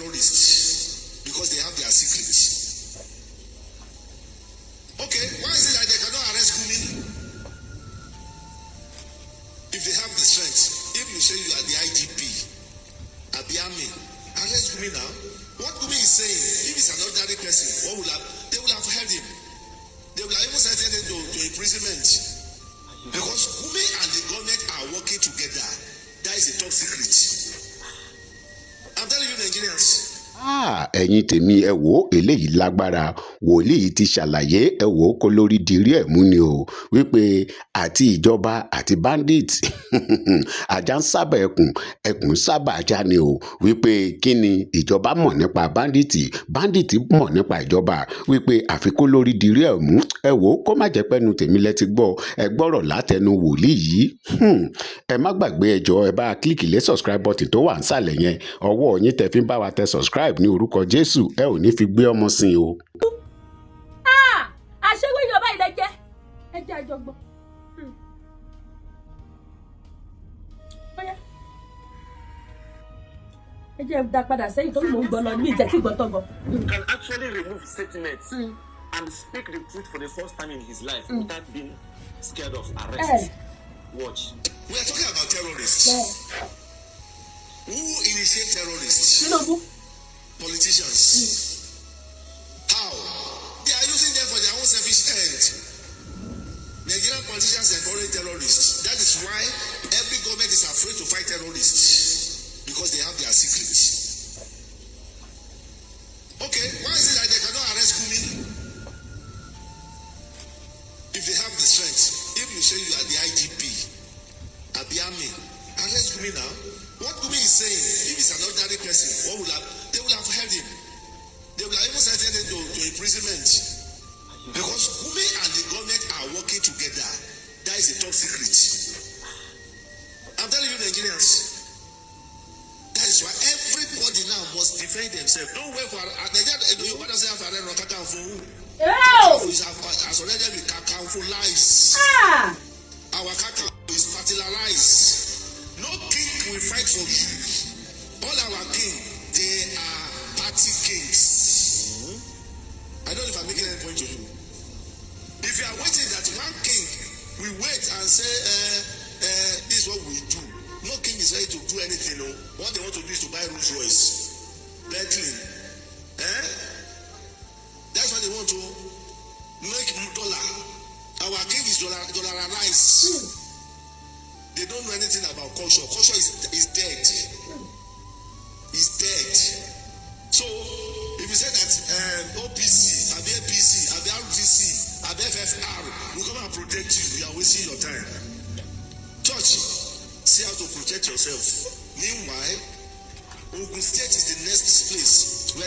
terrorists because they have their secrets. Okay, why is it that they cannot arrest Gumi? If they have the strength, if you say you are the IGP, Abiami, arrest Gumi now. What Gumi is saying, if it's an ordinary person, they will have held him. They will have even sentenced him to imprisonment. Because Gumi and the government are working together. That is a top secret. I'm telling you, Nigerians. ẹ̀yin tèmi ẹ wò eléyìí lágbára wòlíì ti ṣàlàyé ẹ wò kó lórí dirí ẹ̀ mú ni o wípé àti ìjọba àti bandit ajá ń sábà ẹkùn sábà ajá ni o wípé kí ni ìjọba mọ̀ nípa bandit mọ̀ nípa ìjọba wípé àfikún lórí dirí ẹ̀ mú ẹ wò kó má jẹ́ pẹ́nu tèmi lẹ́ti gbọ́ ẹ gbọ́rọ̀ látẹnu wòlíì yìí ẹ má gbàgbé ẹ jọ̀ọ́ ẹ bá kílíkì lé subscribe button tó wà nísàlẹ̀ yẹn ọwọ́ yín tẹ́ fi ń bá wa tẹ subscribe ní orúkọ Jésù ẹ ò ní fi gbé ọmọ sin o. àṣewé yorùbá ilẹ̀ jẹ́ ẹjẹ́ àjọgbọ́n. ẹjẹ́ dá padà sẹ́yìn tó ń mò ń gbọ́ lọ ní ìjẹ́tí gbọ́tọ̀gbọ́. You can actually remove statements and speak the truth for the first time in his life without being scared of arrest. Watch. We are talking about terrorists. Who initiate terrorists? Tinubu. Politicians. How? They are using them for their own selfish end. Nigerian politicians encourage terrorists. That is why every government is afraid to fight terrorists because they have their secrets. Okay, why is it that they cannot arrest Gumi? If they have the strength, if you say you are the IGP, Abiami, arrest Gumi now. What Gumi is saying, if it's an ordinary person, they will have held him. They will have even sentenced him to imprisonment. Because Gumi and the government are working together. That is a top secret. I'm telling you, Nigerians. That is why everybody now must defend themselves. Don't wait for Nigeria. You want to say after that, Kakanfu. Has already been Kakanfu lies. Our Kakanfu is fertilized. No king will fight for you. All our king, they are party kings. I don't know if I'm making any point to you. If you are waiting that one king will wait and say, this is what we do. No king is ready to do anything. No. What they want to do is to buy Rolls Royce, Bentley. That's what they want to make dollar. Our king is dollarized. They don't know anything about culture. Culture is dead. It's dead. So, if you say that OPC, APC, RTC, FFR will come and protect you, you are wasting your time. Church, see how to protect yourself. Meanwhile, Ogun State is the next place where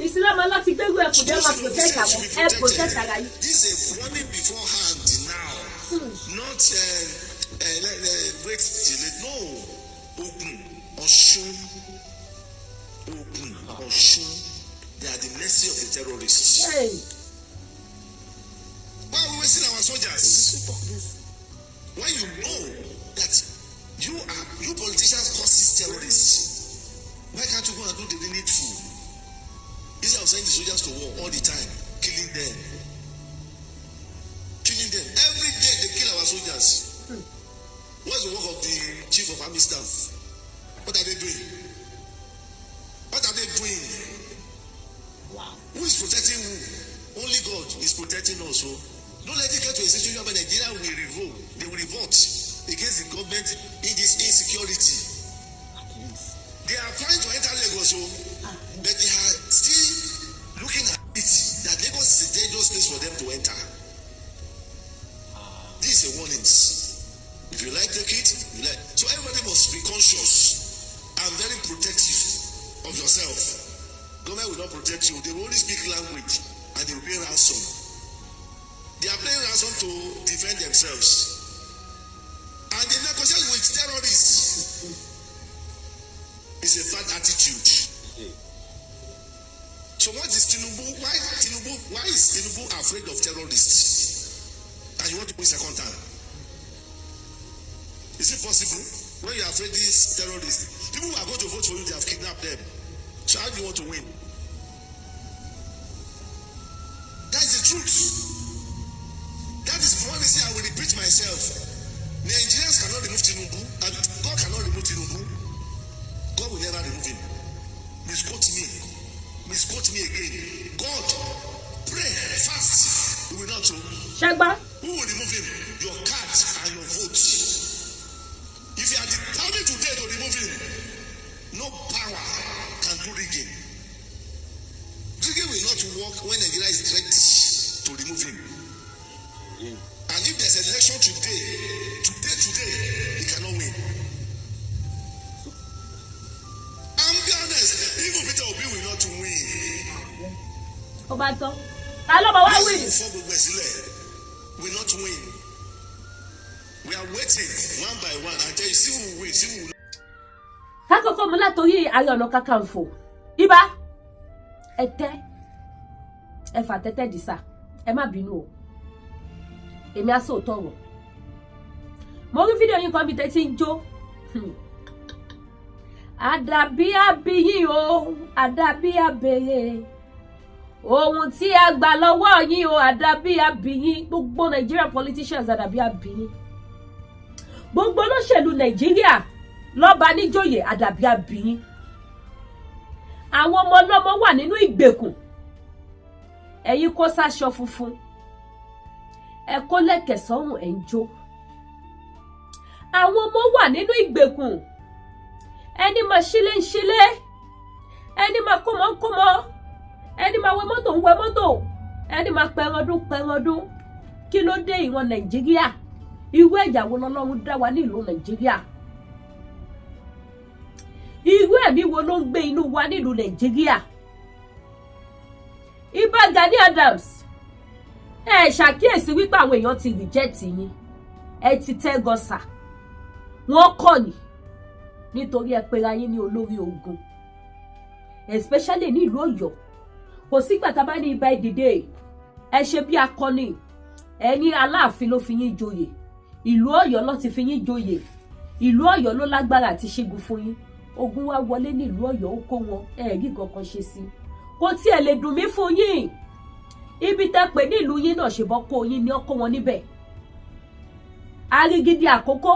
This is a warning beforehand now. Not wait till it. No. Ogun, they are the mercy of the terrorists. Why are we wasting our soldiers? When you know that you politicians cause terrorists, why can't you go and do the needful? Instead of sending the soldiers to war all the time, killing them. Every day they kill our soldiers. What's the work of the chief of army staff? What are they doing? Wow. Who is protecting who? Only God is protecting us. So don't let it get to a situation where Nigeria will revolt. They will revolt against the government in this insecurity. They are trying to enter Lagos, but they are still looking at it that Lagos is a dangerous place for them to enter. This is a warning. If you like, take it. So everybody must be conscious and very protective of yourself. Government will not protect you. They will only speak language and they will pay ransom. They are paying ransom to defend themselves. And they negotiate with terrorists. It's a bad attitude. So what is Tinubu? Why is Tinubu afraid of terrorists? And you want to put second time? Is it possible? When you are afraid of these terrorists, people who are going to vote for you, they have kidnapped them. want to win. That's the truth. That is one reason I will repeat myself. Nigerians cannot remove Tinubu, and God cannot remove Tinubu. God will never remove him. Misquote me again. God, pray, fast. We will not. Shagba. Who will remove him? Your cards and your votes. If you are determined today to remove him, no power can do rigging. Rigging will not work when Nigeria is ready to remove him. And if there's an election today, he cannot win. I'm be honest, even Peter Obi will not win. Obato. Aloba wa win. Will not win. We are waiting one by one until you see who will win. See who will. Kakoko mo látorí Ààrẹ Ọ̀nà Kakanfò. Iba. Ẹ fa tẹ́tẹ́ disa. Ẹ má bínú o. Èmi á sọ tọrọ. Mo rí fídíò yín kan bí tẹ́ tí ń jó. Àdàbí abiyin o, àdàbí abèrè. Ohun tí a gbà lọ́wọ́ yín o, àdàbí abiyin. Gbogbo Nigerian politicians àdàbí abiyin. Gbogbo olóṣèlú Nàìjíríà lọ́ba níjòyè àdàbí abiyin. Àwọn ọmọ ọlọ́mọ wà nínú ìgbèkùn. Ẹ̀yin kó sáṣọ funfun. Ẹ kó lẹ̀kẹ̀ sọ́rùn ẹ̀ ń jó. Àwọn ọmọ wà nínú ìgbèkùn. Ẹni máa ṣílé ń ṣílé. Ẹni máa kómọ ń kómọ. Ẹni máa wẹ mọ́tò ń wẹ mọ́tò. Ẹni máa pẹ̀rọ̀dún. Kí ló dé ìwọ̀n Nàìjíríà? Irú ẹ̀yà wo lọ́lọ́run dá wa ní ìlú Nàìjíríà? Irú ẹ̀mí wo ló ń gbé inú wa nílùú Nàìjíríà? Ìbà Gani Adams. Ẹ ṣàkíyèsí wípé àwọn èèyàn ti reject yín. Ẹ ti tẹ́ gọ́sà. Wọ́n kọ̀ ní nítorí ẹ pera yín ní olórí ogun. Especially ní ìlú Ọ̀yọ́. Kò sígbà tá bá ní ibà ìdìde. Ẹ ṣe bí akọni. Ẹ ní Aláàfin ló fi yín joyè. Ìlú Ọ̀yọ́ ló ti fi yín joyè. Ìlú Ọ̀yọ́ ló lágbára àti ṣẹ́gun fún yín. Ogun wá wọlé ní ìlú Ọ̀yọ́ ó kó wọn. Ẹ rí kankan ṣe sí. Kò tiẹ̀ lè dùn mí fún yín. Ibi tẹ́ pè ní ìlú yín náà ṣe bọ́ kó yín ní ọkọ wọn níbẹ̀. Arigidi àkókò.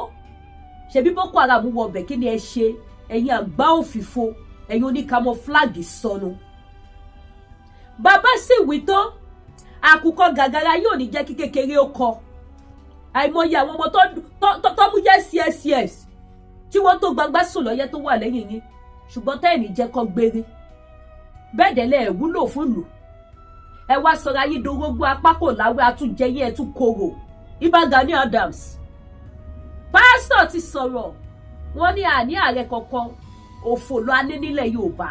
Ṣebí Boko Haram wọ ọbẹ̀ kí ni ẹ ṣe? Ẹ̀yin àgbá òfìfo. Ẹ̀yin oní camouflage sọnù. Bàbá sì wí tán. Àkùkọ gàgàrà yóò ní jẹ́ kí kékeré ó kọ. Àìmọye àwọn ọmọ tó mú yes tí wọ́n tó gbangba sùn lọ́yẹ́ tó wà lẹ́yìn yín. Ṣùgbọ́n tẹ́ ẹ̀ní jẹ́ kọ́ gbére. Bẹ́ẹ̀ dẹ̀lẹ́ ẹ̀ wúlò fún ìlú. Ẹ wá sọ̀rọ̀ ayé dorógbó apá kò láwé àtúnjẹyẹ ẹ̀ tún kóró. Ìbà Gani Adams. Pásítọ̀ ti sọ̀rọ̀. Wọ́n ní àní ààrẹ kankan. Òfò lọ ané nílẹ̀ Yorùbá.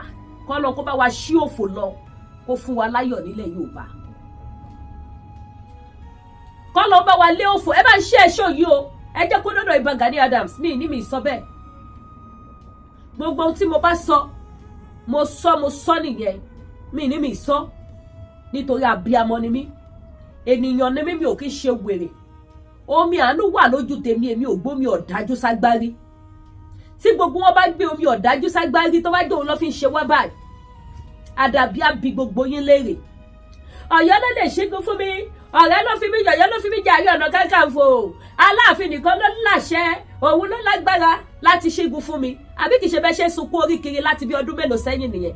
Kọ́ lọ kó bá wa ṣí òfò lọ. Kó fún wa láyọ̀ nílẹ̀ Yorùbá. Kọ́ lọ bá wa lé òfò. Ẹ bá ń ṣe ẹ̀ṣọ́ yìí o. Ẹ jẹ́ kó dọ́dọ̀ Ìbà Gani Adams. Mi sọ bẹ́ẹ̀. Gbogbo ohun tí mo bá sọ. Mo sọ nìyẹn. Mi sọ. Nítorí abiyamọ ni mí. Ènìyàn ni mí, mi ò kí ṣe wèrè. Omi àánú wà lójú tèmi, èmi ò gbómi ọ̀dájú ságbárí. Tí gbogbo wọn bá gbé omi ọ̀dájú ságbárí tó bá jẹ́ òun ló fi ń ṣe wá báyìí. Àdàbí àbí gbogbo yín léèrè. Ọ̀yọ́ ló lè ṣẹ́gun fún mi. Ọ̀rẹ́ ló fi mí yọ̀yọ́ ló fi mí jẹ́ Ààrẹ Ọ̀nà Kakanfò. Aláàfin nìkan ló láṣẹ. Òun ló lágbára láti ṣẹ́gun fún mi. Àbí kìí ṣe bẹ́ẹ̀ ṣe sunkún orí kiri láti bí ọdún mélòó sẹ́yìn nìyẹn.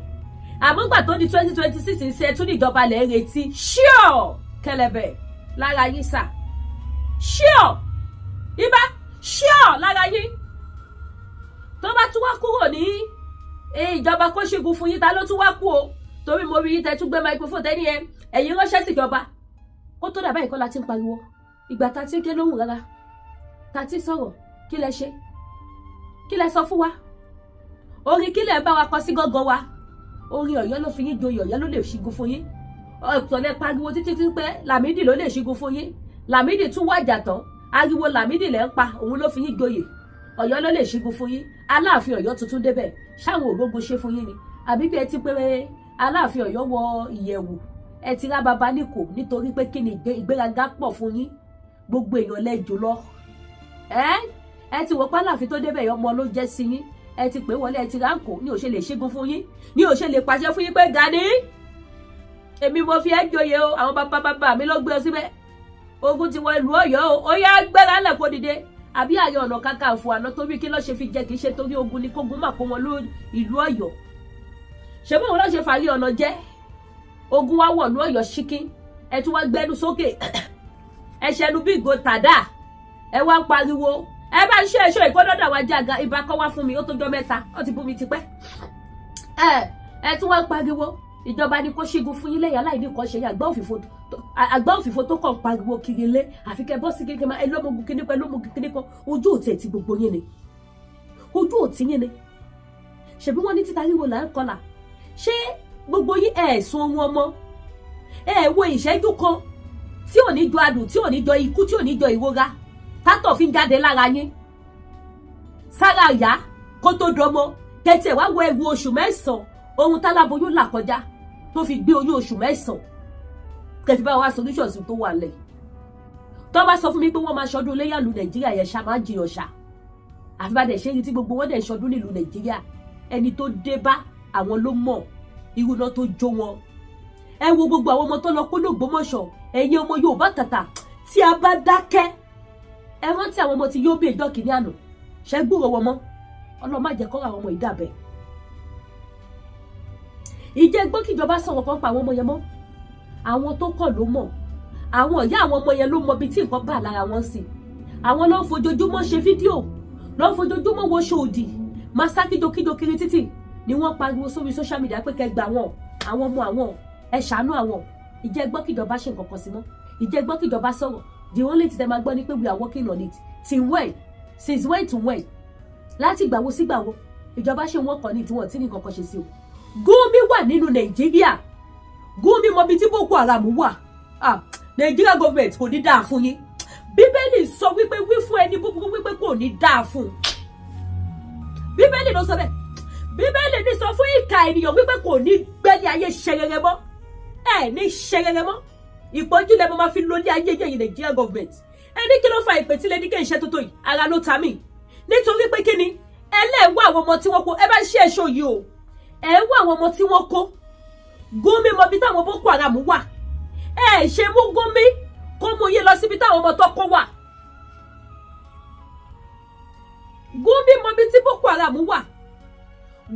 Àmọ́gbà tó di 2026 ń ṣe tún níjọba lẹ̀ ń retí. Sure kẹlẹ̀bẹ̀ lára yín sà. Sure Ìbà sure lára yín. Tó bá tún wá kúrò ní ìjọba kó ṣẹ́gun fún yín, ta ló tún wá kú o? Torí mo rí yín tẹ́ tún gbé microphone tẹ́ ní ẹ̀yin ránṣẹ́ síjọba. Kó tó dàbá ìkọ́ la ti ń pariwo. Ìgbà ta ti ń ké lóhùn rárá. Ta ti sọ̀rọ̀. Kí lẹ ṣe? Kí lẹ sọ fún wa? Orin kí lẹ bá wa kọ sí gọ́gọ́ wa? Orin Ọ̀yọ́ ló fi yín joyè, Ọ̀yọ́ ló lè ṣígun fún yín. Ọ̀tọ̀lẹ̀ pariwo títí tí pé Lámídì ló lè ṣígun fún yín. Lámídì tún wájà tán. Ariwo Lámídì lẹ́ ń pa, òun ló fi yín joyè. Ọ̀yọ́ ló lè ṣígun fún yín. Aláàfin Ọ̀yọ́ tuntun débẹ̀. Ṣáwọn ògbógun ṣe fún yín ni. Àbí bí ẹ ti pé Aláàfin Ọ̀yọ́ wọ ìyẹ̀wù. Ẹ ti rá baba níkò nítorí pé kí ni ìgbéraga pọ̀ fún yín. Gbogbo èèyàn lẹ́jọ́ lọ. Ẹ ti wò pé Aláàfin tó débẹ̀ ọmọ ló jẹ́ sí yín. ẹ ti pè wọlé ẹ ti ránkò ní ò ṣe lè ṣẹ́gun fún yín ní ò ṣe lè pàṣẹ fún yín pé Gani èmi mo fi ẹ́ joyè o àwọn bàbá mi ló gbé ọ síbẹ̀ ogun ti wọ ìlú Ọ̀yọ́ o ó yá gbéra lẹ̀ kó dìde àbí Ààrẹ Ọ̀nà Kakanfò àná torí kí ló ṣe fi jẹ kì í ṣe torí ogun ni kógun mà kó wọn ló ìlú Ọ̀yọ́ ṣé báwo ló ṣe fàárí ọ̀nà jẹ́ ogun wá wọ̀ ìlú Ọ̀yọ́ ṣíkín ẹ tún wá gbẹnu sókè ẹ ṣẹnu bí ìgò tàdá ẹ wá ń pariwo ẹ bá ṣe ẹṣọ ìkọdọdà wa jága ibà kọ wá fún mi ó tó jọ mẹ́ta ó ti bú mi tipẹ́ ẹ tún wá ń pariwo ìjọba ni kò ṣígun fún yín lẹ́yìn aláìní kan ṣe àgbá òfìfo tó kàn pariwo kiri lé àfi kẹ bọ́ sí kékeré máa ẹ lọ́mọgun kíní kan lọ́mọgun kíní kan ojú òtí ẹ̀ ti gbogbo yín ni ojú òtí yín ni ṣèbí wọ́n ní títa ríro là ń kọlà ṣé gbogbo yín ẹ̀sùn ohun ọmọ wo ìṣẹ́jú kan tí ò ní jọ adùn tí ò ní jọ ikú tí ò ní jọ ìrora tátọ̀ fi ń jáde lára yín sára ìyá kó tó dọmọ tẹ̀tẹ̀ wá wọ ẹ̀wù oṣù mẹ́sàn-án ohun táláboyún là kọjá tó fi gbé oyún oṣù mẹ́sàn-án kẹfì bá wá solutions tó wà lẹ̀ tó bá sọ fún mi pé wọ́n máa ṣọdún iléyá lu Nàìjíríà yẹn ṣá máa jiyàn ṣá àfi bá dẹ̀ ṣe rí tí gbogbo wọn dẹ̀ ṣọdún nílùú Nàìjíríà ẹni tó dé bá àwọn ló mọ̀ irú náà tó jó wọn ẹ wo gbogbo àwọn ọmọ tó lọ kó l'Ògbómọ̀ṣọ́ ẹ̀yin ọmọ Yorùbá tàtà tí a bá dákẹ́ ẹ rántí àwọn ọmọ tí yóò bí ìjọ kìíní àná ṣe gbúrò wọn mọ́ Ọlọ́run má jẹ́ kó àwọn ọmọ ìdàbẹ̀ ìjẹ́ gbọ́ kíjọba sọ̀rọ̀ kan pa àwọn ọmọ yẹn mọ́ àwọn tó kọ̀ ló mọ̀ àwọn ìyá àwọn ọmọ yẹn ló mọ bí tí nǹkan bá lára wọn sí àwọn ló ń fojoojúmọ́ ṣe fídíò ló ń fojoojúmọ́ wo ṣòdì máa sá kíjokíjo kiri títì ni wọ́n pariwo sórí social media pé kẹgbà wọn àwọn ọmọ àwọn ẹ ṣàánú àwọn ìjẹ́ gbọ́ kíjọba ṣe nǹkan kan sí mọ́ ìjẹ́ gbọ́ kíjọba sọ̀rọ̀ the only thing tẹ́ máa gbọ́ ni pé we are working on it since when to when láti ìgbàwo sí ìgbàwo ìjọba ṣe wọ́n kàn ní tí wọ́n ti ní nǹkan kan ṣe sí o Gumi wà nínú Nàìjíríà Gumi mọ bí tí Boko Haram wà Nàìjíríà government kò ní dáa fún yín Bíbélì sọ wípé wí fún ẹni búburú wípé kò ní dáa fún Bíbélì ló sọ bẹ́ẹ̀ Bíbélì ní sọ fún ìkà ènìyàn wípé kò ní gbẹ́lẹ̀ ayé ṣẹrẹrẹ mọ́ ẹ ní ṣẹrẹrẹ mọ́ ìpọ́njú lẹ́mọ́ máa fi lórí ayé yẹ̀yìn Nàìjíríà government ẹni kí ló fa ìpè tí lẹ́ni kí n ṣe tó tó yìí ara ló ta mí nítorí pé kí ni ẹlẹ́wọ́ àwọn ọmọ tí wọ́n kó ẹ bá ṣe ẹ̀ṣọ́ yìí o ẹ wọ àwọn ọmọ tí wọ́n kó Gumi mọ bí táwọn Boko Haram wà ẹ ṣe mú Gumi kó mú yín lọ síbi táwọn ọmọ tó kó wà Gumi mọ bí tí Boko Haram wà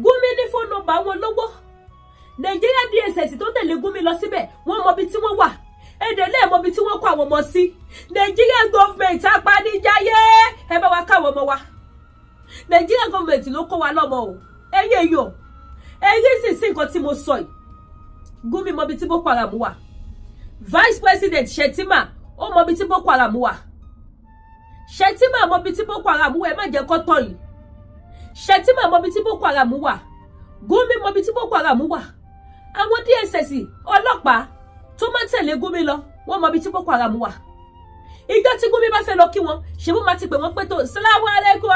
Gumi ní fóònù nọ́mbà wọn lọ́wọ́ Nàìjíríà DSS tó tẹ̀lé Gumi lọ síbẹ̀ wọ́n mọ bí tí wọ́n wà èdè lẹ́ẹ̀ mọ bí tí wọ́n kó àwọn ọmọ sí Nàìjíríà gọ́ọ̀mẹ̀ntì apanijayé ẹ bá wa káwọn ọmọ wa Nàìjíríà gọ́ọ̀mẹ̀ntì ló kó wa lọ́mọ o ẹyẹ yọ ẹyẹ sì nǹkan tí mo sọ yìí Gumi mọ bí tí Boko Haram wà Vice President Shettima ó mọ bí tí Boko Haram wà Shettima mọ bí tí Boko Haram wà ẹ má jẹ́ kó tọ́ yìí Shettima mọ bí tí Boko Haram wà Gumi mọ bí tí Boko Haram wà àwọn DSS ọlọ́pàá tó máa tẹ̀lé Gumi lọ wọ́n mọ bí tí Boko Haram wà ìjọ tí Gumi bá fẹ́ lọ kí wọn ṣe bó máa ti pè wọ́n pé tó salamu alaikum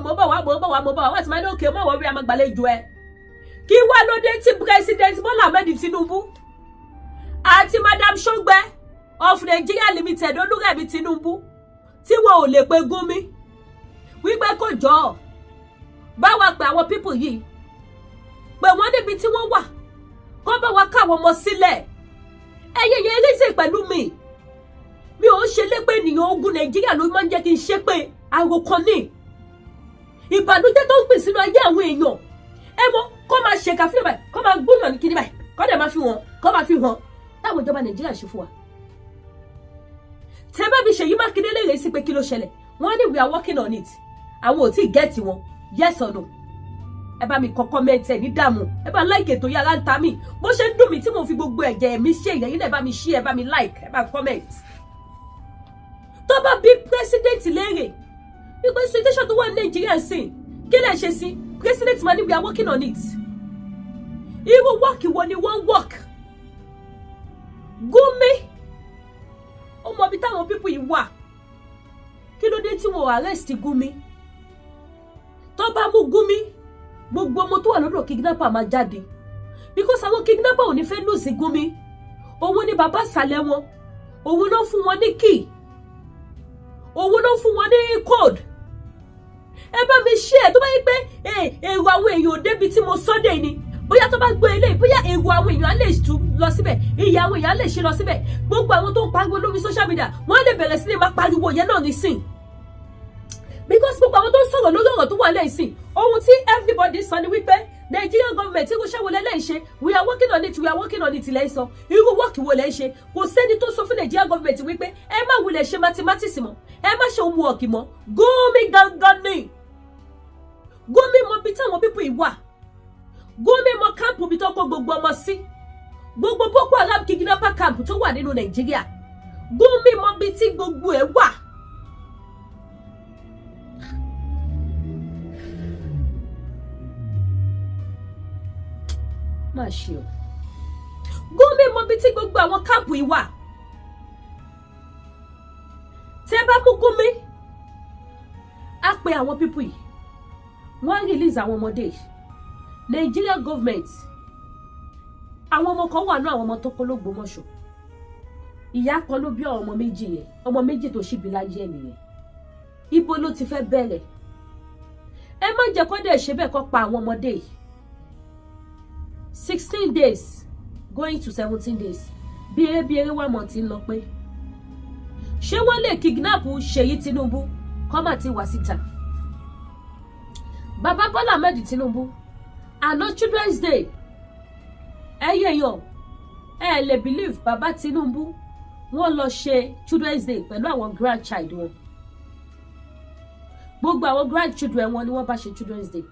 mo bọ̀ wá wá ti máa ní òkè mọ́ wọ́n rí amagbàlejò ẹ kí wá lóde tí President Bola Ahmed Tinubu àti Madam Sogbe of Nigeria Limited Olúrẹ̀mí Tinubu tí wọn ò lè pe Gumi wípé kó jọ bá wa pè àwọn people yìí pé wọ́n níbi tí wọ́n wà kó bá wa káwọn ọmọ sílẹ̀ ẹyẹ yẹn rísè pẹ̀lú mi ò ṣe lépè ènìyàn ogun Nàìjíríà ló máa ń jẹ́ kí n ṣe pé àròkàn ní ìbànújẹ́ tó ń gbìn sínú ayé àwọn èèyàn ẹ mọ̀ kó máa ṣe kàfíà báyìí kó máa gbóyàn ní kíní báyìí kó dẹ̀ máa fi hàn kó máa fi hàn táwọn ìjọba Nàìjíríà ṣe fún wa. tẹ́ bá mi Ṣèyí Mákindé léèrè sí pé kí ló ṣẹlẹ̀ wọ́n ní we are working on it àwọn ò tí ì gẹ́ẹ̀tì wọn yes or no ẹ bá mi kọ kọ́mẹ́ǹtì ẹ̀ ní dààmú ẹ bá like ètò yàrá ń ta mí bó ṣe ń dùn mí tí mo fi gbogbo ẹ̀jẹ̀ mi ṣe ìyẹn ẹ bá mi share ẹ bá mi like ẹ bá comment. tó bá bí president léèrè wípé situation tó wà ní Nàìjíríà sí kí lè ṣe sí president ma ní we are working on it irú work wo ni wọ́n work Gumi ó mọ bí táwọn people yìí wà kí ló dé tí wọ́n arrest Gumi tó bá mú Gumi gbogbo ọmọ tó wà lọ́dọ̀ kidnapper máa jáde because àwọn kidnapper ò ní fẹ́ lù sí Gumi òun ni bàbá sàlẹ̀ wọn òun ló fún wọn ní key òun ló fún wọn ní code ẹ bá mi share tó bá yí pé èrò àwọn èèyàn ò débi tí mo sọ́dẹ̀ ni bóyá tó bá gbé eléyìí bóyá èrò àwọn èèyàn á lè tún lọ síbẹ̀ ìyà àwọn èèyàn á lè ṣe lọ síbẹ̀ gbogbo àwọn tó ń pariwo lórí social media wọ́n á lè bẹ̀rẹ̀ sí ní máa pariwo yẹn náà nísìn because gbogbo àwọn tó ń sọ̀rọ̀ lórí ọ̀rọ̀ tó wà lẹ́yìn sìn ohun tí everybody sọ ni wípé Nigerian government irú iṣẹ́ wo lẹ́lẹ́ ṣe we are working on it lẹ́yìn sọ irú work wo lẹ́yìn ṣe kò sẹ́ni tó sọ fún Nigerian government wípé ẹ má wulẹ̀ ṣe mathematics mọ́ ẹ má ṣe ohun ọ̀kì mọ́ Gumi gangan ni Gumi mọ bí táwọn pípọ̀ ìwà Gumi mọ káàpù bí tó kó gbogbo ọmọ sí gbogbo Boko Haram kidnapper camp tó wà nínú Nàìjíríà Gumi mọ bí tí gbogbo ẹ̀ wà. Má ṣe o Gumi mọ bí tí gbogbo àwọn káàpù yìí wà tẹ́ bá mú Gumi á pe àwọn pípù yìí wọ́n release àwọn ọmọdé Nigerian government àwọn ọmọ kan wà ní àwọn ọmọ tó kó l'Ogbomoso ìyá kan ló bí ọmọ méjì yẹn ọmọ méjì tó ṣíbi láyé ẹ̀ nìyẹn ibo ló ti fẹ́ bẹ̀rẹ̀ ẹ má jẹ́ kó dẹ̀ ṣe bẹ́ẹ̀ kó pa àwọn ọmọdé yìí 16 days going to 17 days bí eré wà mọ̀ tí ń lọ pé ṣé wọ́n lè kidnap Ṣèyí Tinubu kọ́mà tí wà síta Baba Bola Ahmed Tinubu àná Children's Day ẹ̀yẹ̀yàn ẹ lè believe Baba Tinubu wọ́n lọ ṣe Children's Day pẹ̀lú àwọn grandchild wọn gbogbo àwọn grandchildren wọn ni wọ́n bá ṣe Children's Day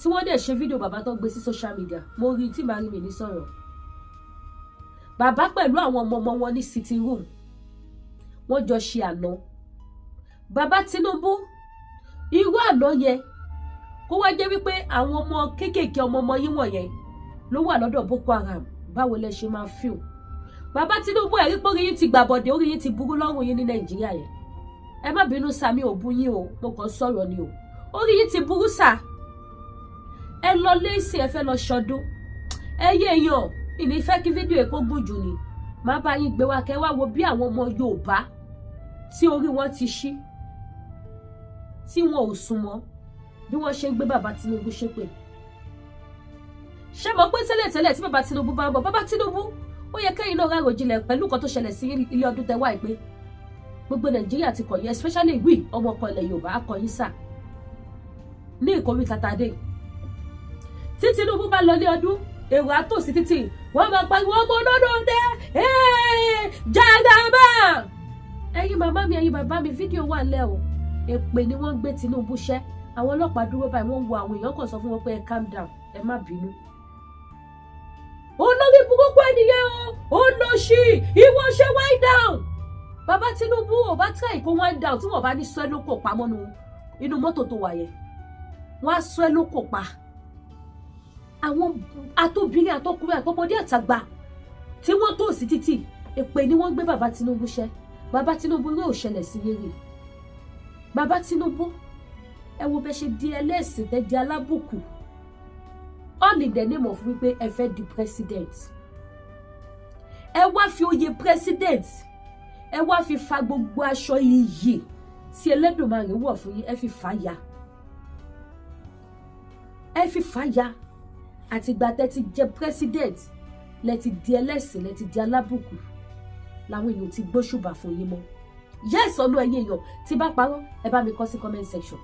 tí wọ́n dẹ̀ ṣe fídíò bàbá tó gbé sí social media mo rí tí màá rí mi ní sọ̀rọ̀ bàbá pẹ̀lú àwọn ọmọ wọn ní sitting room wọ́n jọ ṣe àná Baba Tinubu irú àná yẹn kó wá jẹ́ wípé àwọn ọmọ kéékèèké ọmọ yín wọ̀nyẹn ló wà lọ́dọ̀ Boko Haram báwo lẹ ṣe máa feel Baba Tinubu ẹ̀rí pé orí yín ti gbàbọ̀dé orí yín ti burú lọ́rùn yín ní Nàìjíríà yẹn ẹ má bínú sami ò bú yín o mo kàn sọ̀rọ̀ ni o orí yín ti burú sà ẹ lọ léèsì ẹ fẹ́ lọ ṣọdún ẹ yé èèyàn ìní fẹ́ kí fídíò èkó gùn jù ni má bá yín gbé wa kẹ́ wá wo bí àwọn ọmọ Yorùbá tí orí wọn ti ṣí tí wọn ò sùn mọ́ bí wọ́n ṣe ń gbé Baba Tinubu ṣépè ṣé mọ̀ pé tẹ́lẹ̀tẹ́lẹ̀ tí Baba Tinubu bá ń bọ̀ Baba Tinubu ó yẹ kẹ́yìn náà rárò jinlẹ̀ pẹ̀lú nǹkan tó ṣẹlẹ̀ sí ilé ọdún tẹ́wà ìpè gbogbo Nàìjíríà ti kọ̀yìn especially wí ọmọ ọkọ ilẹ̀ Yorùbá akọ̀yìn sà ní ìkórè kàtàdé tí Tinubu bá lọ ní ọdún èrò àtòsí títì wọ́n máa pariwo ọmọ olódò dé jàdàbà ẹ̀yin màmá mi ẹ̀yin bàbá mi fídíò wà lẹ́ o èpè ni wọ́n ń gbé Tinubu ṣẹ́ àwọn ọlọ́pàá dúró báyìí wọ́n wo àwọn èèyàn kan sọ fún wọn pé ẹ calm down ẹ má bínú olórí burúkú ènìyàn ó lọ sí ìwọ ṣe wind down Baba Tinubu ò bá try kó wind down tí wọ́n bá ní sọ ẹ́ lóko pa mọ́nu inú mọ́tò tó wà yẹn wọ́n á sọ ẹ́ lóko pa àwọn àtòbìnrin àtọkùnrin àtọmọdé àtàgbà tí wọ́n tó sí títì èpè ni wọ́n gbé Baba Tinubu ṣẹ́ Baba Tinubu yóò ṣẹlẹ̀ sí yéré Baba Tinubu ẹ wo bẹ ṣe di ẹlẹ́sìn tẹ di alábùkù all in the name of wípé ẹ fẹ́ di president ẹ wá fi oyè president ẹ wá fi fa gbogbo aṣọ iyì tí Ẹlẹ́dùmarè wọ̀ fún yín ẹ fi fà ya àtìgbà tẹ́ ti jẹ president lẹ ti di ẹlẹ́sìn lẹ ti di alábùkù làwọn èèyàn ti gbóṣùbà fún yín mọ́ yes ọ̀nà ẹ̀yin èèyàn tí bá parọ́ ẹ bá mi kọ sí comment section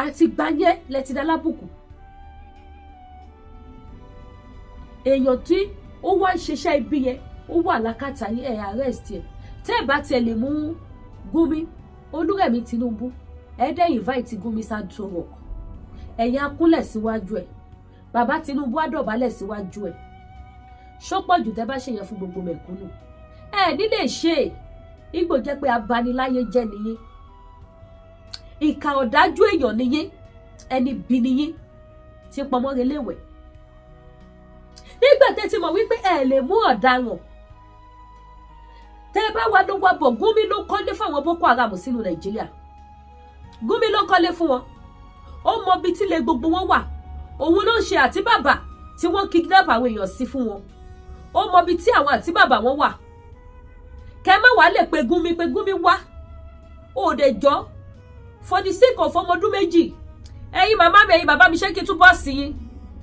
àtìgbà yẹn lẹ ti di alábùkù èèyàn tí ó wá ń ṣiṣẹ́ ibi yẹn ó wà lákàtà yín ẹ̀ arrest ẹ̀ tẹ́ ẹ̀ bá tiẹ̀ lè mú Gumi Olúrẹ̀mí Tinubu ẹ̀ dẹ́ invite Gumi sádùrọ̀ ẹ̀yin akúnlẹ̀ síwájú ẹ̀ Baba Tinubu á dọ̀bálẹ̀ síwájú ẹ̀ ṣọ́pọ̀ jù tẹ́ bá ṣe yẹn fún gbogbo mẹ̀kúnnù ẹ̀ nílé ṣe Ìgbò jẹ́ pé abaniláyé jẹ́ nìyí ìkà ọ̀dájú èèyàn nìyí ẹni bí nìyí tí pọmọ́ reléwẹ̀ nígbà tẹ́ ti mọ̀ wípé ẹ lè mú ọ̀daràn tẹ́ bá wà ló wà bọ̀ Gumi ló kọ́lé fáwọn Boko Haram sínú Nàìjíríà Gumi ló kọ́lé fún wọn ó mọ bí tílé gbogbo wọn wà òun ló ń ṣe àti bàbà tí wọ́n kidnap àwọn èèyàn sí fún wọn ó mọ bí tí àwọn àti bàbà wọn wà kẹ́ má wàá lè pe Gumi wá ó dẹ̀ jọ́ for the sake of ọmọ ọdún méjì ẹ̀yin màmá mi ẹ̀yin bàbá mi ṣé kí n tún bọ́ sí yín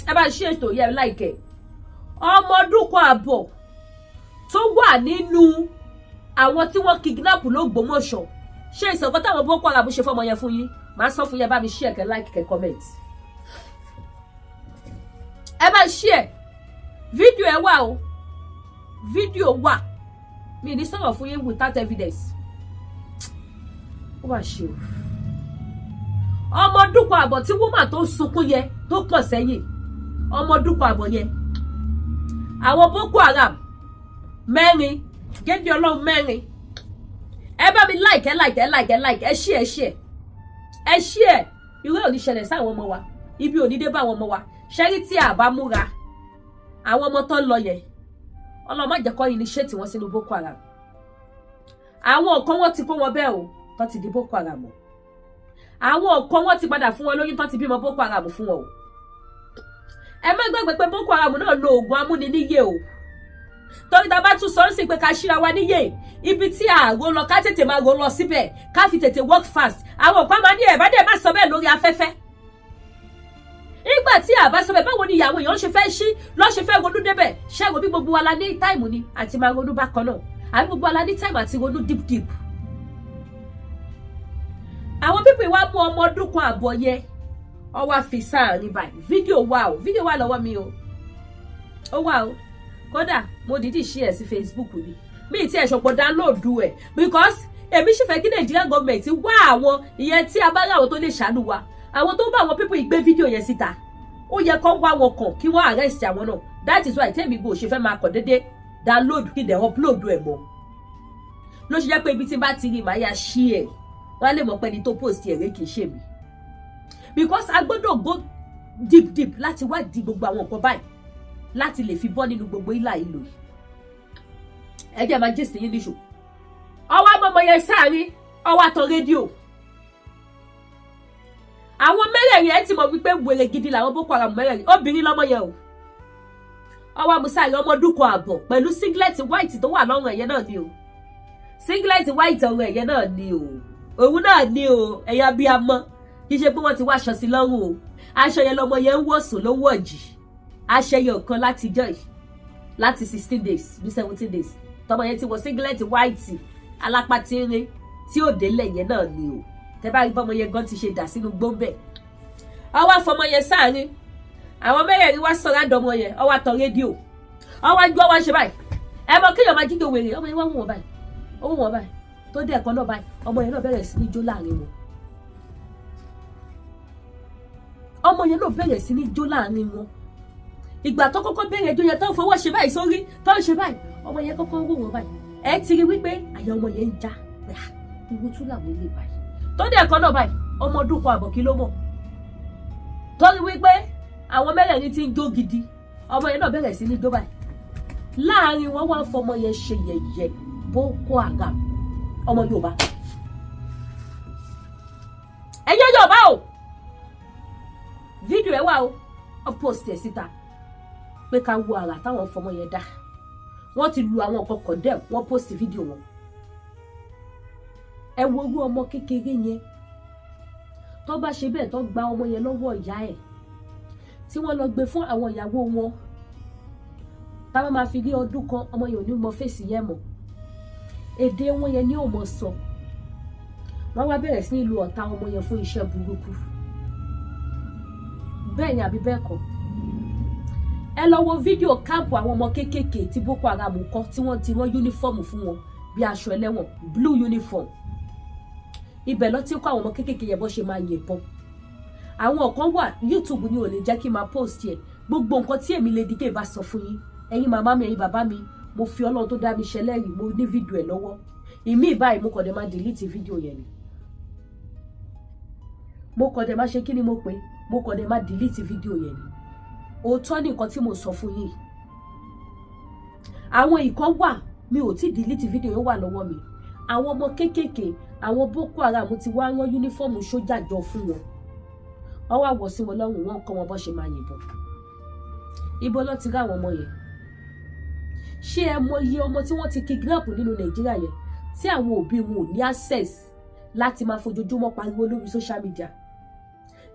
ẹ bá ṣe ètò yẹn láìkẹ́ ọmọ ọdún kan àbọ̀ tó wà nínú àwọn tí wọ́n kidnap l'Ógbómọ̀ṣọ́ ṣe ìsọ̀kọ́ táwọn Boko Haram ṣe fọmọ yẹn fún yín màá sọ fún yín ẹ bá mi share kẹ́ like kẹ́ comment ẹ bá share fídíò ẹ wà o fídíò wà mi ní sọ̀rọ̀ fún yín without evidence ó wà ṣe o ọmọ ọdún kan àbọ̀ tí woman tó sunkún yẹ tó pọ̀ sẹ́yìn ọmọ ọdún kan àbọ̀ yẹn àwọn Boko Haram mẹ́rin gédé ọlọ́run mẹ́rin ẹ bá mi like ẹ share irú ò ní ṣẹlẹ̀ sáwọn ọmọ wa ibi ò ní dé bá àwọn ọmọ wa ṣẹ́rí tí a bá múra àwọn ọmọ tó ń lọ yẹn ọlọ́run má jẹ́ kó initiate wọn sínú Boko Haram àwọn kan wọ́n ti kó wọn bẹ́ẹ̀ o tó ti di Boko Haram àwọn kan wọ́n ti padà fún wọn lóyún tó ti bímọ Boko Haram fún wọn o ẹ má gbàgbé pé Boko Haram náà lo oògùn amúniníyè o torí tá bá tún sọ sí pé ká ṣíra wa níyè ibi tí àrò lọ ká tètè máa ro lọ síbẹ̀ ká fi tètè work fast àwọn kan máa ní ẹ̀ bá dẹ̀ má sọ bẹ́ẹ̀ lórí afẹ́fẹ́ nígbà tí àbá sọ bẹ́ẹ̀ báwo ni ìyàwó èèyàn ṣe fẹ́ ṣí lọ́ ṣe fẹ́ ronú débẹ̀ ṣẹ́gun bí gbogbo wa la ní táìmù ni àti máa ronú bákan náà àbí gbogbo wa la ní táìmù àti ronú deep àwọn pípì wa mú ọmọ ọdún kan àbọ̀ yẹ ọwọ́ fi sáàrin báyìí fídíò wà lọ́wọ́ mi o ó wà o kódà mo dìídì share sí Facebook mi ti ẹ̀ ṣọ̀pọ̀ download ẹ̀ because èmi sì fẹ́ kí Nàìjíríà gọ́ọ̀mẹ̀ntì wá àwọn ìyẹn tí a bá ráwọn tó lè ṣàánú wa àwọn tó bá àwọn pípì ìgbé fídíò yẹn síta ó yẹ kó wá wọn kàn kí wọ́n arrest àwọn náà that is why tèmi go ṣe fẹ́ máa kàn déédéé download kí dẹ̀ upload ẹ̀ mọ́ ló ṣe jẹ́ pé ibi tí bá ti rí màá yá share wọ́n lè mọ̀ pé ní tó post ẹ̀rẹ́ kìí ṣe mi because a gbọ́dọ̀ go deep láti wá di gbogbo àwọn nǹkan báyìí láti lè fi bọ́ nínú gbogbo ìlà ìlò yìí ẹ jẹ́ máa gist yín níṣò ọwọ́ àmọ́mọ́ yẹn sáàrin ọwọ́ àtọ̀ rédíò àwọn mẹ́rẹ̀ẹ̀rin ẹ ti mọ̀ wípé wèrè gidi làwọn Boko Haram mẹ́rẹ̀ẹ̀rin obìnrin lọ́mọ yẹn o ọwọ́ àmúsáàrin ọmọ ọdún kan àbọ̀ pẹ̀lú singlet white tó wà lọ́rùn ẹ̀yẹ náà ni o singlet white ọ̀rùn ẹ̀yẹ náà ni o òun náà ni o ẹ̀yà bíi amọ́ kì í ṣe pé wọ́n ti wá aṣọ sí lọ́rùn o aṣọ yẹn lọmọ yẹn ń wọ̀sùn ló wọ̀ jì aṣọ yẹn kan láti jọ yìí láti 16 days bí 17 days tọmọ yẹn ti wọ singlet white alápá tínrín tí ò délẹ̀ yẹn náà ni o tẹ bá rí bọ́mọ yẹn gan ti ṣe dà sínú gbóńbẹ̀ ọwọ́ àfọmọ yẹn sáàrin àwọn mẹ́rẹ̀ẹ̀rin wá sọ̀rọ̀ àdọ́mọ yẹn ọwọ́ àtọ̀ rédíò ọwọ́ àjọ wá ṣe báyìí ẹ mọ kéèyàn máa jíjọ wèrè ọmọ yẹn wá wọ̀ báyìí ó wọ̀ báyìí tó dé ẹ̀kọ́ náà báyìí ọmọ yẹn náà bẹ̀rẹ̀ sí ní jó láàrin wọn ọmọ yẹn náà bẹ̀rẹ̀ sí ní jó láàrin wọn ìgbà tó kọ́kọ́ bẹ̀rẹ̀ jó yẹn tó ń fọwọ́ ṣe báyìí sórí tó ń ṣe báyìí ọmọ yẹn kọ́kọ́ wò wọ́n báyìí ẹ ti rí wípé àyà ọmọ yẹn ń já ìwú tún làwọn ilé báyìí tó dé ẹ̀kọ́ náà báyìí ọmọ ọdún kan àbọ̀ kí ló mọ̀ tó rí wípé àwọn mẹ́rẹ̀ẹ̀rin ti ń jó gidi ọmọ yẹn náà bẹ̀rẹ̀ sí ní jó báyìí láàrin wọn wá fọmọ yẹn ṣe yẹ̀yẹ́ Boko Haram ọmọ Yorùbá ẹ̀yẹ́ Yorùbá o fídíò ẹ wà o ọ post ẹ síta pé ká wo àrà táwọn fọmọ yẹn dá wọ́n ti lu àwọn nǹkan condemn wọ́n post fídíò wọn ẹ wo orú ọmọ kékeré yẹn tó bá ṣe bẹ́ẹ̀ tó gba ọmọ yẹn lọ́wọ́ ìyá ẹ̀ tí wọ́n lọ gbé fún àwọn ìyàwó wọn táwọn máa fi rí ọdún kan ọmọ yẹn ò ní mọ fèsì yẹn mọ́ èdè wọn yẹn ní ò mọ sọ wọ́n wá bẹ̀rẹ̀ sí ní lu ọ̀tá ọmọ yẹn fún iṣẹ́ burúkú bẹ́ẹ̀ ni àbí bẹ́ẹ̀ kọ́ ẹ lọ wo fídíò káàpù àwọn ọmọ kéékèèké tí Boko Haram kọ́ tí wọ́n ti rán yúnífọ́ọ̀mù fún wọn bí aṣọ ẹlẹ́wọ̀n blue uniform ibẹ̀ lọ tí ó kọ́ àwọn ọmọ kéékèèké yẹn bọ́ ṣe máa yìnbọn àwọn kan wà YouTube ni ò lè jẹ́ kí n máa post yẹ gbogbo nǹkan tí èmi lè dìde bá sọ fún yín ẹ̀yin màmá mi ẹ̀yin bàbá mi mo fi Ọlọ́run tó dá mi ṣẹlẹ́rìí mo ní fídíò ẹ̀ lọ́wọ́ ìmí ìbáyìí mo kàn dé máa delete fídíò yẹn ni mo kàn dé máa ṣe kí ni mo pè mo kàn dé máa delete fídíò yẹn ni òótọ́ ní nǹkan tí mo sọ fún yín àwọn ìkan wà mi ò tí delete fídíò yẹn wà lọ́wọ́ mi àwọn ọmọ kéékèèké àwọn Boko Haram ti wá rán yúnífọ́ọ̀mù sójà jọ fún wọn wọ́n wá wọ̀ sí wọn lọ́rùn wọn kọ́ wọn bọ́ ṣe máa yìnbọn ibo ló ti rí àwọn ọmọ yẹn ṣé ẹ mọ iye ọmọ tí wọ́n ti kidnap nínú Nàìjíríà yẹn tí àwọn òbí wọn ò ní access láti máa fojoojúmọ́ pariwo lórí social media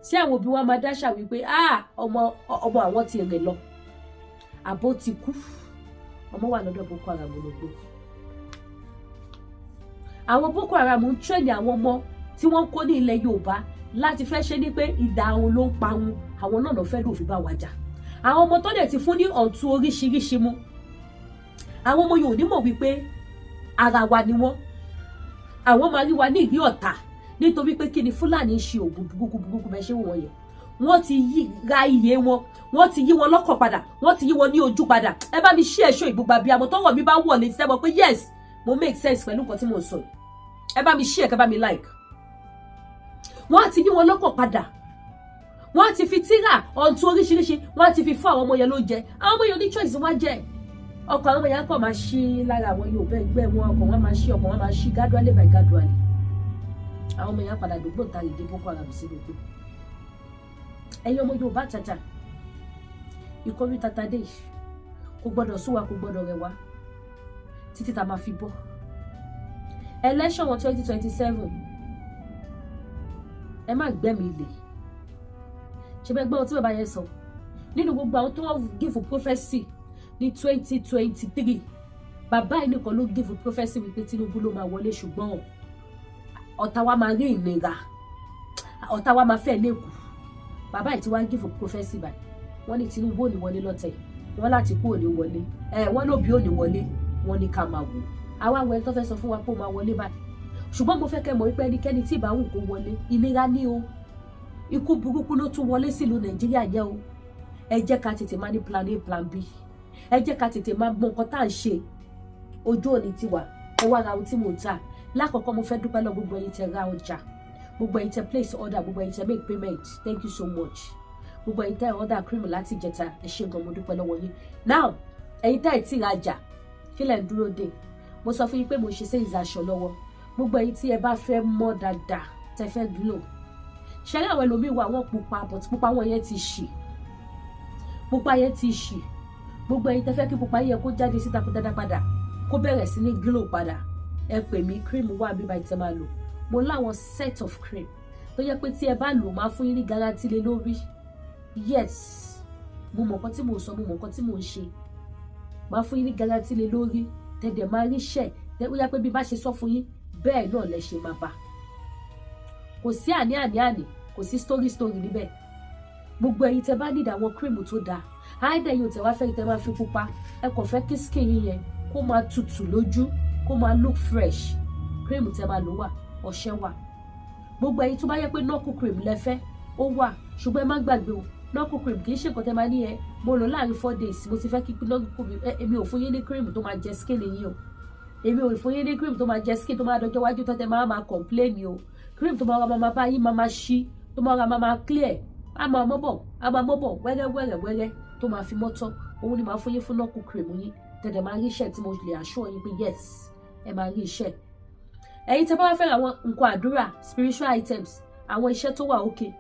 tí àwọn òbí wa máa dáṣà wípé ọmọ àwọn ti rìn lọ àbó ti kú, ọmọ wà lọ́dọ̀ Boko Haram lọ́gbọ́. Àwọn Boko Haram ń tírẹ̀nì àwọn ọmọ tí wọ́n ń kó ní ilẹ̀ Yorùbá láti fẹ́ ṣe ní pé ìdá àwọn ló ń pa wọn, àwọn náà lọ fẹ́ lò fi bá wa jà. Àwọn ọmọ tó dẹ̀ ti fún ní ọ̀tún oríṣiríṣi mú, àwọn ọmọ yóò ní mọ̀ wípé ara wa ni wọ́n, àwọn máa rí wa ní ìrí ọ̀tá nítorí pé kí ni Fúlàní ń ṣe ògùn burúkú bẹ́ẹ̀ ṣe wọ́n yẹn. Wọ́n ti ra iye wọn, wọ́n ti yí wọn lọ́kàn padà, wọ́n ti yí wọn ní ojú padà. Ẹ bá mi ṣí ẹ̀ṣọ́ ìgbùgbà bí àmọ́ tọ́wọ́ mi bá wọ̀ létí ẹ mọ̀ pé yes mo make sense pẹ̀lú nǹkan tí mo sọ. Ẹ bá mi ṣí ẹ̀ kẹ́ bá mi like. Wọ́n ti yí wọn lọ́kàn padà, wọ́n ti fi tírà ọ̀tún oríṣiríṣi, wọ́n ti fi fún àwọn ọmọ yẹn lóúnjẹ. Àwọn ọmọ yẹn ní choice wá jẹ́ ọkọ̀ àwọn ọmọ yẹn kàn máa ṣí lára àwọn Yorùbá ẹgbẹ́ wọn, ọkọ̀ wọn máa ṣí, ọkọ̀ wọn máa ṣí gradually by gradually. Àwọn ọmọ yẹn padà dògbò tàrí dé Boko Haram sí gbogbo. Ẹ̀yin ọmọ Yorùbá tata ìkórè tata dé kò gbọdọ̀ sú wa, kò gbọdọ̀ rẹ̀ wá títí tá máa fi bọ́. Election 2027 ẹ má gbẹ́mi ilé ṣe bẹ́ẹ̀ gbọ́ ohun tí bàbá yẹn sọ nínú gbogbo àwọn tó wọ́n give prophecy ní 2023 bàbá yìí nìkan ló give prophecy wípé Tinubu ló máa wọlé, ṣùgbọ́n ọ̀tá wa máa rí ìnira, ọ̀tá wa máa fẹ́ lẹ́kùn. Bàbá yìí ti wá give prophecy báyìí, wọ́n ní Tinubu ò ní wọlé lọ́tẹ̀, wọ́n láti kú ò ní wọlé, wọ́n lóbi ò ní wọlé, wọ́n ní ká máa wò. Àwa àwọn ẹni tó fẹ́ sọ fún wa pé ó máa wọlé báyìí, ṣùgbọ́n mo fẹ́ kẹ́ mọ̀ wípé ẹnikẹ́ni tí ìbáwù kó wọlé ìnira ní o, ikú burúkú ló tún wọlé sílùú Nàìjíríà yẹn o. Ẹ jẹ́ ká tètè máa ní plan A plan B, ẹ jẹ́ ká tètè máa mọ nǹkan tá à ń ṣe. Ojú òní ti wà, ẹ wá ra ohun tí mò ń tà. Lákọ̀ọ́kọ́ mo fẹ́ dúpẹ́ lọ gbogbo ẹ̀yin tẹ́ ra ọjà, gbogbo ẹ̀yin tẹ́ place order, gbogbo ẹ̀yin tẹ́ make payment, thank you so much. Gbogbo ẹ̀yin tẹ́ order cream láti jẹta, ẹ ṣé gan, mo dúpẹ́ lọ́wọ́ yín. Now ẹ̀yin tẹ́ ti rajà kí lẹ̀ ń dúró dè? Mo sọ fún yín pé mo ṣe sales aṣọ lọ́wọ́. Gbogbo ẹ̀yin tí ẹ bá fẹ́ mọ́ dáadáa, tẹ́ fẹ́ glow. Ṣé àwọn ẹlòmíì wà wọ́n pupa, but pupa wọn yẹn ti ṣì, pupa yẹn ti ṣì. Gbogbo ẹ̀yin tẹ́ fẹ́ kí pupa yẹn kó jáde síta kó dáadáa padà, kó bẹ̀rẹ̀ sí ní glow padà, ẹ pè mí, cream wà bí báyìí tẹ́ máa lò. Mo láwọn set of cream tó yẹ pé tí ẹ bá lò máa fún yín ní guarantee lé lórí. Yes, mo mọ̀ nǹkan tí mò ń sọ, mo mọ̀ nǹkan tí mò ń ṣe. Máa fún yín ní guarantee lé lórí, tẹ̀dẹ̀ máa rí iṣẹ́, ó yẹ pé bí bá ṣe sọ fún yín bẹ́ẹ̀ náà lẹ ṣe máa bá. Kò sí àní, kò sí story níbẹ̀. Gbogbo ẹ̀yin tẹ́ bá need àwọn cream tó dáa, àìdẹ̀ yóò tẹ́ wá fẹ́ tẹ́ máa fi pupa, ẹ kàn fẹ́ kí skin yín yẹn kó máa tutù lójú, kó máa look fresh, cream tẹ́ máa lò wà, ọṣẹ wà. Gbogbo ẹ̀yin tó bá yẹ pé knuckle cream lẹ fẹ́, ó wà, ṣùgbọ́n ẹ má gbàgbé o, knuckle cream kì í ṣe nǹkan tẹ́ máa ní mo lò láàrin 4 days mo ti fẹ́ kí knuckle cream, èmi ò fún yín ní cream tó máa jẹ skin yín o. Èmi ò fún yín ní cream tó máa jẹ skin tó máa dọjọ́ wájú tó tẹ́ máa complain o. Cream tó máa ra máa bá yín máa ṣí, tó máa ra máa clear, a máa mọ́bọ̀ wẹ́rẹ́ tó máa fi mọ́tọ́. Òun ni màá fún yín fún knuckle cream yín, tẹ̀dẹ̀ máa rí iṣẹ́ tí mo lè assure yín pé yes, ẹ máa rí iṣẹ́. Ẹ̀yin tẹ́ bá wá fẹ́ àwọn nǹkan àdúrà, spiritual items, àwọn iṣẹ́ tó wà okay,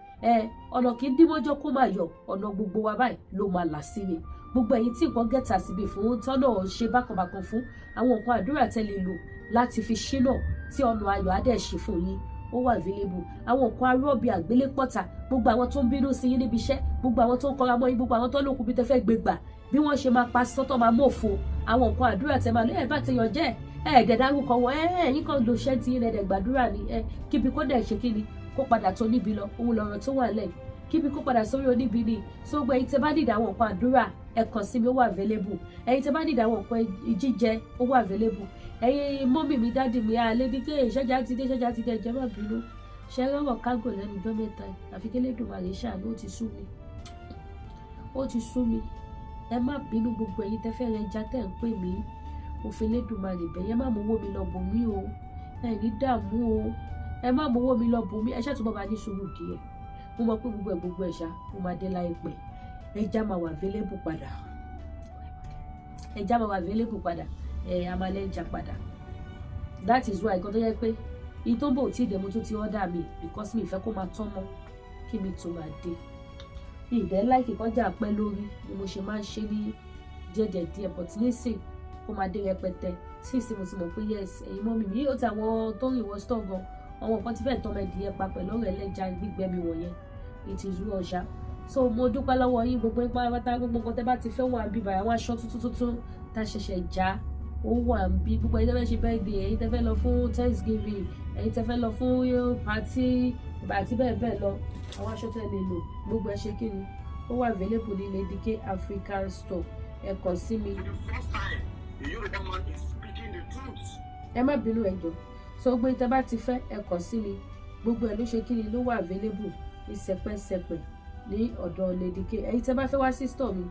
ọ̀nà kì í dímọ́jọ́ kó máa yọ, ọ̀nà gbogbo wa báyìí ló máa là sí ni. Gbogbo ẹ̀yin tí nǹkan gẹ̀tà síbi fún tọ́nà ṣe bákanbákan fún, àwọn nǹkan àdúrà tẹ́ lè lò láti fi ṣínà tí ọ̀nà ayọ̀ á dẹ̀ ṣe fún yín, ó wà available. Àwọn nǹkan arọ́bì àgbélépọ̀tà, gbogbo àwọn tó ń bínú sí yín níbi iṣẹ́, gbogbo àwọn tó ń kọra mọ́ yín, gbogbo àwọn tó lókun bí tẹ́ fẹ́ gbé gbà, bí wọ́n ṣe máa pa sọ́tọ̀ máa mọ̀fo, àwọn nǹkan àdúrà tẹ́ máa lọ bá ti yàn jẹ́ ẹ̀ẹ́dẹ̀ dárúkọ wọn, ẹ̀yin kan lo ṣẹ́ tí ẹ̀ẹ́dẹ̀ gbàdúrà ni, kíbi kó dẹ̀ ṣe kí ni kó padà tó níbi lọ, òun lọ̀rọ̀ tó wà lẹ̀, kíbi kó padà sórí oníbi ni. So gbogbo ẹ̀yin tẹ́ bá nídìí àwọn nǹkan àdúrà, ẹ kàn sí mi, ó wà available. Ẹ̀yin tẹ́ bá nídìí àwọn nǹkan jíjẹ, ó wà available. Ẹ̀yin mọ́mì mi, dáàdì mi, àlédíkẹ́ ìṣẹ́jà ti dé ẹ̀jẹ̀ má bínú. Ṣé rọ̀rọ̀ kágò lẹ́nu ọjọ́ mẹ́ta yìí, àfi kí Elédùmarè ṣàánú, ó ti sú mi. Ẹ má bínú gbogbo ẹ̀yin tẹ́ fẹ́ rẹ ẹja tẹ́ ń pè mí, mo fi Elédùmarè bẹ̀ yẹn, má mú owó mi lọ bò mí o, ẹ ní dààmú o, ẹ má mú owó mi lọ bò mí, ẹ ṣàtúbọ̀ bá ní sùúrù díẹ̀. Mo mọ̀ pé gbogbo ẹ̀ṣá mo máa dé láìpẹ́, ẹja máa wà available padà, a máa lẹ́jà padà. That is why nǹkan tó yẹ pé ìtọ́bọ̀ tí ìdẹ̀mú tó ti order mi, because mi ìfẹ́ kó máa tán mọ́ kí mi tó máa dé. Mi ìdẹ́ láìkì kọjá pẹ́ lórí ni mo ṣe máa ń ṣe ní díẹ̀, but nísìn kó máa dé rẹpẹtẹ. Sísìn mo ti mọ̀ pé yes, ẹ̀yin mọ́ mi yóò ti àwọn tó rìn wọ́n store gan, àwọn nǹkan tí fẹ́ẹ̀ tọ́mọ ìdíyẹ pa pẹ̀lú ọ̀rẹ́ ẹlẹ́ja gbígbẹ mi wọ̀nyẹn it is real ọ̀ṣà. So mo dúpẹ́ lọ́wọ́ yín gbogbo ipa pátá, gbogbo nǹkan tẹ́ bá ti fẹ́ wà ń bí báyìí, àwọn aṣọ tuntun tá ṣẹ̀ṣẹ̀ já ó wà ń bí, gbogbo ẹ̀yin tẹ́ fẹ́ ṣe birthday, ẹ̀yin tẹ́ fẹ́ lọ fún Thanksgiving, ẹ̀yin tẹ́ fẹ́ lọ fún party àti bẹ́ẹ̀ bẹ́ẹ̀ lọ, àwọn aṣọ tẹ́ lè lò gbogbo ẹ̀ ṣe kí ni ó wà available ní Lady K African Store. Ẹ kàn sí mi. For the first time, the Yoruba man is speaking the truth. Ẹ má bínú ẹ jọ̀ọ́. So gbogbo ìtẹ́ bá ti fẹ́ ẹ kàn sí mi, gbogbo ẹ̀ ló ṣe kí ni ló wà available ní sẹpẹ́sẹpẹ́ ní ọ̀dọ̀ Lady K. Ẹ̀yin tẹ́ bá fẹ́ wá sí store mi,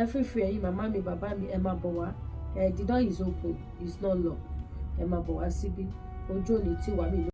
ẹ free ẹ̀yin màmá mi bàbá mi, ẹ máa bọ̀ wá. The door is open, it's not locked. Ẹ máa bọ̀ wá síbí, ojú òní tí wà mí.